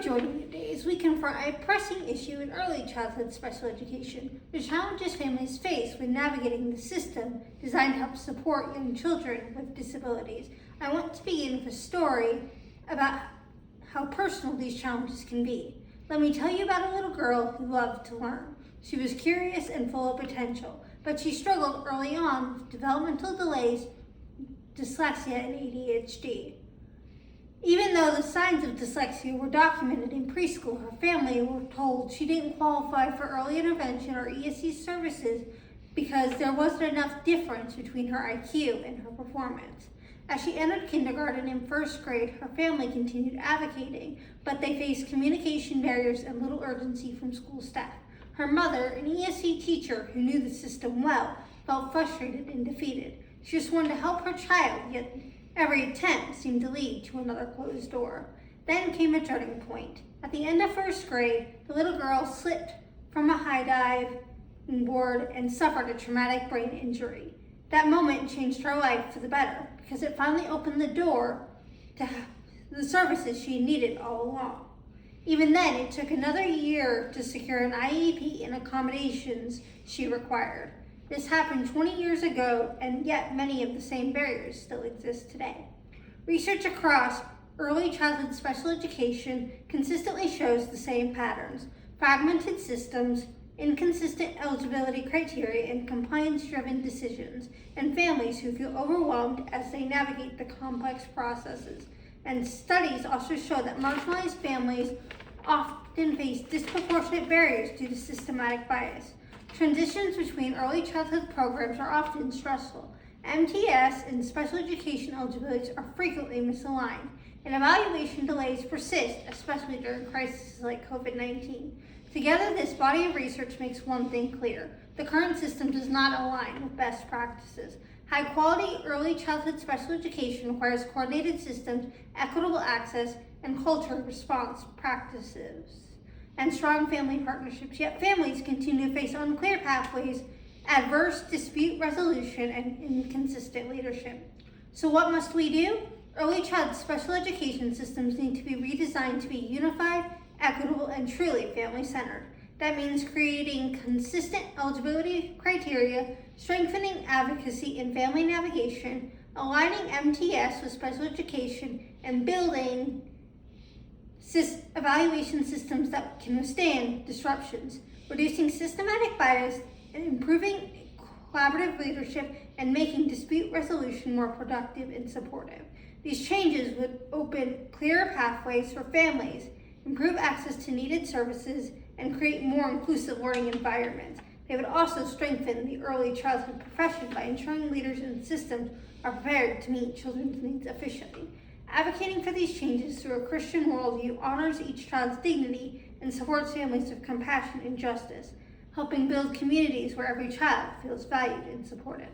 Jordan Days, we confront a pressing issue in early childhood special education, the challenges families face when navigating the system designed to help support young children with disabilities. I want to begin with a story about how personal these challenges can be. Let me tell you about a little girl who loved to learn. She was curious and full of potential, but she struggled early on with developmental delays, dyslexia, and ADHD. Even though the signs of dyslexia were documented in preschool, her family were told she didn't qualify for early intervention or ESC services because there wasn't enough difference between her IQ and her performance. As she entered kindergarten and first grade, her family continued advocating, but they faced communication barriers and little urgency from school staff. Her mother, an ESC teacher who knew the system well, felt frustrated and defeated. She just wanted to help her child, yet every attempt seemed to lead to another closed door. Then came a turning point. At the end of first grade, the little girl slipped from a high diving board and suffered a traumatic brain injury. That moment changed her life for the better because it finally opened the door to the services she needed all along. Even then, it took another year to secure an IEP and accommodations she required. This happened 20 years ago, and yet many of the same barriers still exist today. Research across early childhood special education consistently shows the same patterns: fragmented systems, inconsistent eligibility criteria, and compliance-driven decisions, and families who feel overwhelmed as they navigate the complex processes. And studies also show that marginalized families often face disproportionate barriers due to systematic bias. Transitions between early childhood programs are often stressful. MTS and special education eligibilities are frequently misaligned, and evaluation delays persist, especially during crises like COVID-19. Together, this body of research makes one thing clear: the current system does not align with best practices. High-quality early childhood special education requires coordinated systems, equitable access, and cultural response practices, and strong family partnerships. Yet families continue to face unclear pathways, adverse dispute resolution, and inconsistent leadership. So what must we do? Early childhood special education systems need to be redesigned to be unified, equitable, and truly family-centered. That means creating consistent eligibility criteria, strengthening advocacy and family navigation, aligning MTS with special education, and building evaluation systems that can withstand disruptions, reducing systematic bias, and improving collaborative leadership, and making dispute resolution more productive and supportive. These changes would open clearer pathways for families, improve access to needed services, and create more inclusive learning environments. They would also strengthen the early childhood profession by ensuring leaders and systems are prepared to meet children's needs efficiently. Advocating for these changes through a Christian worldview honors each child's dignity and supports families with compassion and justice, helping build communities where every child feels valued and supported.